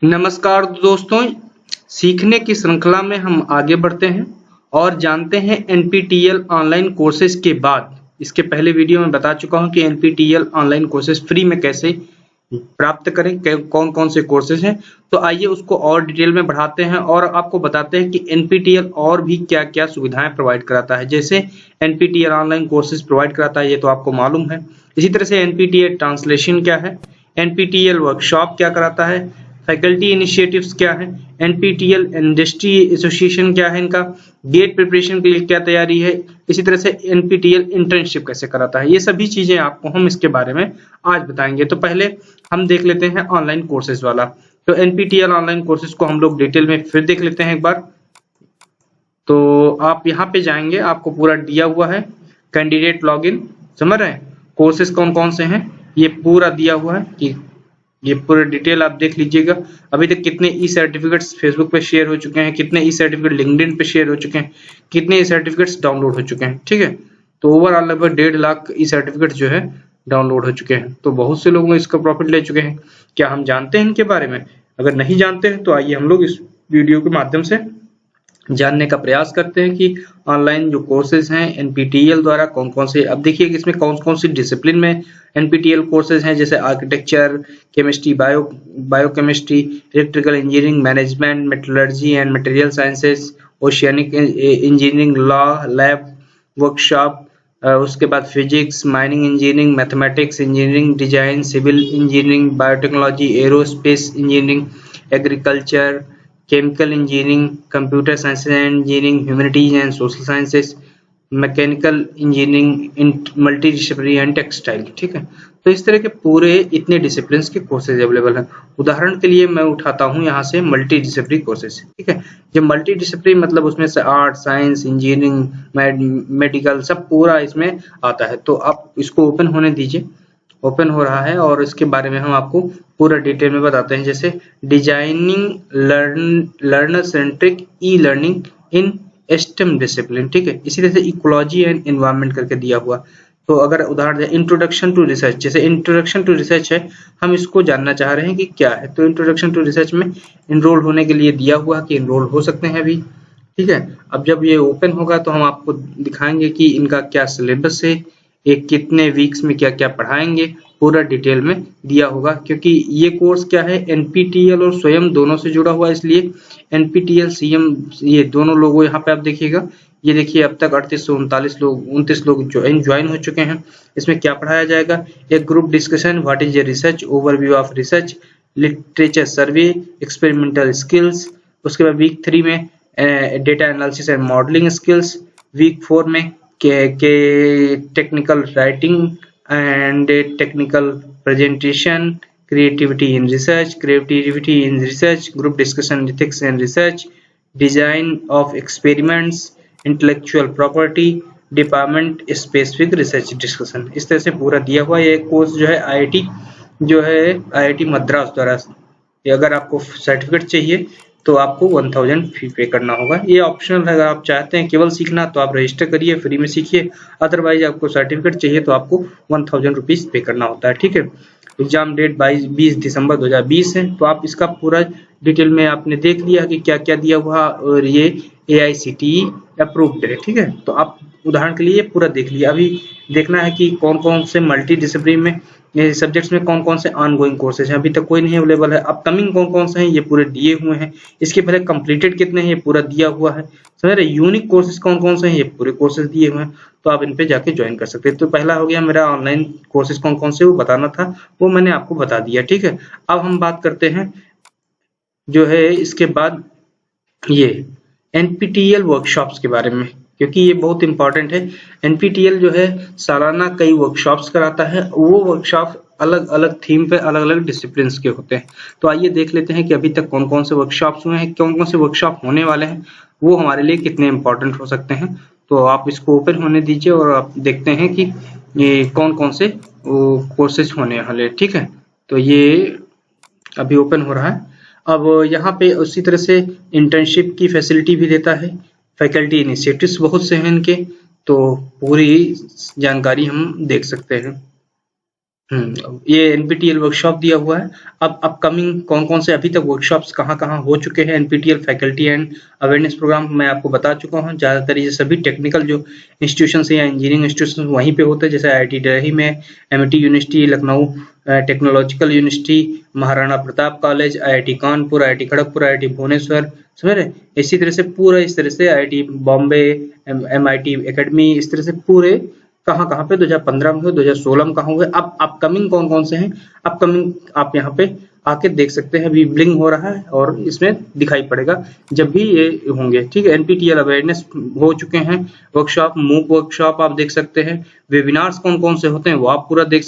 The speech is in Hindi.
नमस्कार दोस्तों, सीखने की श्रृंखला में हम आगे बढ़ते हैं और जानते हैं एनपीटीईएल ऑनलाइन कोर्सेज के बाद। इसके पहले वीडियो में बता चुका हूं कि एनपीटीईएल ऑनलाइन कोर्सेज फ्री में कैसे प्राप्त करें, कौन कौन से कोर्सेज हैं। तो आइए उसको और डिटेल में बढ़ाते हैं और आपको बताते हैं कि एनपीटीईएल और भी क्या क्या सुविधाएं प्रोवाइड कराता है। जैसे एनपीटीईएल ऑनलाइन कोर्सेज प्रोवाइड कराता है, ये तो आपको मालूम है। इसी तरह से एनपीटीईएल ट्रांसलेशन क्या है, एनपीटीईएल वर्कशॉप क्या कराता है, फैकल्टी इनिशिएटिव्स क्या है, एनपीटीईएल इंडस्ट्री एसोसिएशन क्या है, इनका गेट प्रिपरेशन के लिए क्या तैयारी है, इसी तरह से एनपीटीईएल इंटर्नशिप कैसे कराता है। ये सभी चीजें आपको हम इसके बारे में आज बताएंगे। तो पहले हम देख लेते हैं ऑनलाइन कोर्सेज वाला। तो एनपीटीईएल ऑनलाइन कोर्सेज को हम लोग डिटेल में फिर देख लेते हैं एक बार। तो आप यहाँ पे जाएंगे, आपको पूरा दिया हुआ है कैंडिडेट लॉगिन, समझ रहे हैं कोर्सेज कौन कौन से हैं, ये पूरा दिया हुआ है कि ये पूरे डिटेल आप देख लीजिएगा। अभी तक कितने ई सर्टिफिकेट्स फेसबुक पे शेयर हो चुके हैं, कितने ई सर्टिफिकेट लिंक्डइन पे शेयर हो चुके हैं, कितने ई सर्टिफिकेट्स डाउनलोड हो चुके हैं। ठीक है, तो ओवरऑल लगभग 1.5 लाख ई सर्टिफिकेट जो है डाउनलोड हो चुके हैं। तो बहुत से लोग इसका प्रॉफिट ले चुके हैं। क्या हम जानते हैं इनके बारे में? अगर नहीं जानते हैं तो आइए हम लोग इस वीडियो के माध्यम से जानने का प्रयास करते हैं कि ऑनलाइन जो कोर्सेज हैं एनपीटीईएल द्वारा कौन कौन से। अब देखिए कि इसमें कौन कौन सी डिसिप्लिन में एनपीटीईएल कोर्सेज हैं, जैसे architecture, chemistry, biochemistry, electrical engineering, management, metallurgy and material sciences, oceanic engineering, law, lab workshop, उसके बाद physics, mining engineering, mathematics engineering, design, civil engineering, biotechnology, aerospace engineering, agriculture, chemical engineering, computer science and engineering, humanities and social sciences, mechanical engineering, multi disciplinary and textile. ठीक है, तो इस तरह के पूरे इतने डिसिप्लिन के कोर्सेज अवेलेबल हैं। उदाहरण के लिए मैं उठाता हूं यहाँ से मल्टी डिसिप्लिनरी कोर्सेज। ठीक है, जो मल्टी डिसिप्लिनरी मतलब उसमें से आर्ट, साइंस, इंजीनियरिंग, मेडिकल सब पूरा इसमें आता है। तो आप इसको ओपन होने दीजिए, ओपन हो रहा है और इसके बारे में हम आपको पूरा डिटेल में बताते हैं। जैसे designing learner centric e learning in STEM discipline. ठीक है, इसी तरह से इकोलॉजी एंड एनवायरनमेंट करके दिया हुआ। तो अगर उदाहरण इंट्रोडक्शन टू रिसर्च, जैसे इंट्रोडक्शन टू रिसर्च है, हम इसको जानना चाह रहे हैं कि क्या है। तो इंट्रोडक्शन टू रिसर्च में इनरोल होने के लिए दिया हुआ कि इनरोल हो सकते हैं अभी। ठीक है, अब जब ये ओपन होगा तो हम आपको दिखाएंगे कि इनका क्या सिलेबस है, एक कितने वीक्स में क्या क्या पढ़ाएंगे, पूरा डिटेल में दिया होगा। क्योंकि ये कोर्स क्या है, एनपीटीईएल और स्वयं दोनों से जुड़ा हुआ है, इसलिए एनपीटीईएल सीएम ये दोनों लोगों, यहाँ पे आप देखिएगा, ये देखिए अब तक 29 लोग ज्वाइन हो चुके हैं। इसमें क्या पढ़ाया जाएगा, एक group discussion, what is a research, overview of research, literature survey, experimental skills. उसके बाद वीक 3 में data analysis and modelling skills, week 4 में के technical writing and technical presentation, creativity in research, group discussion, ethics and research, design of experiments, intellectual property, department specific research discussion। इस तरह से पूरा दिया हुआ ये कोर्स जो है आईआईटी मद्रास द्वारा। अगर आपको सर्टिफिकेट चाहिए तो आपको 1000 फी पे करना होगा। ये ऑप्शनल है, अगर आप चाहते हैं केवल सीखना तो आप रजिस्टर करिए, फ्री में सीखिए। अदरवाइज आपको सर्टिफिकेट चाहिए तो आपको 1000 रुपीज पे करना होता है। ठीक है, एग्जाम डेट 20 दिसंबर 2020 है। तो आप इसका पूरा डिटेल में आपने देख लिया कि क्या क्या दिया हुआ और ये AICTE अप्रूव्ड है। ठीक है, तो आप उदाहरण के लिए पूरा देख लिया। अभी देखना है कि कौन कौन से मल्टी डिसिप्लिन में सब्जेक्ट्स में कौन कौन से ऑनगोइंग कोर्सेज हैं, अभी तक कोई नहीं अवेलेबल है। अपकमिंग कौन कौन से हैं ये पूरे दिए हुए हैं। इसके पहले कंप्लीटेड कितने हैं ये पूरा दिया हुआ है। समझ रहे, यूनिक कोर्सेज कौन कौन से हैं ये पूरे कोर्सेज दिए हुए हैं। तो आप इन पे जाके ज्वाइन कर सकते हैं। तो पहला हो गया मेरा ऑनलाइन कोर्सेज कौन कौन से वो बताना था, वो मैंने आपको बता दिया। ठीक है, अब हम बात करते हैं जो है इसके बाद ये एनपीटीईएल वर्कशॉप्स के बारे में, क्योंकि ये बहुत इंपॉर्टेंट है। एनपीटीईएल जो है सालाना कई वर्कशॉप्स कराता है। वो वर्कशॉप अलग अलग थीम पे अलग अलग डिसिप्लिन के होते हैं। तो आइए देख लेते हैं कि अभी तक कौन कौन से वर्कशॉप्स हुए हैं, कौन कौन से वर्कशॉप होने वाले हैं, वो हमारे लिए कितने इंपॉर्टेंट हो सकते हैं। तो आप इसको ओपन होने दीजिए और आप देखते हैं कि ये कौन कौन से कोर्सेज होने वाले। ठीक है, तो ये अभी ओपन हो रहा है। अब यहाँ पे उसी तरह से इंटर्नशिप की फैसिलिटी भी देता है, फैकल्टी इनिशिएटिव्स बहुत से हैं इनके। तो पूरी जानकारी हम देख सकते हैं। ये एनपीटीईएल वर्कशॉप दिया हुआ है। अब अपकमिंग कौन कौन से अभी तक वर्कशॉप्स कहाँ कहाँ हो चुके हैं, NPTEL faculty and awareness programme मैं आपको बता चुका हूँ। ज़्यादातर ये सभी टेक्निकल जो इंस्टीट्यूशन या इंजीनियरिंग इंस्टीट्यूशन वहीं पे होते हैं, जैसे IIT दिल्ली में, Amity university Lucknow, technological university, Maharana Pratap college, IIT Kanpur, IIT Kharagpur, IIT Bhubaneswar, समझ रहे। इसी तरह से पूरा इस तरह से IIT बॉम्बे, MIT एकेडमी, इस तरह से पूरे कहाँ पे 2015 में हुए, 2016 में कहाँ हुए। अब अपकमिंग कौन कौन से हैं, अपकमिंग आप यहाँ पे आके देख सकते हैं। अभी ब्लिंग हो रहा है और इसमें दिखाई पड़ेगा जब भी ये होंगे, ठीक है। एनपीटीईएल अवेयरनेस हो चुके हैं वर्कशॉप, मूक वर्कशॉप आप देख सकते हैं। वेबिनार्स कौन कौन से होते हैं वो आप पूरा देख सकते हैं।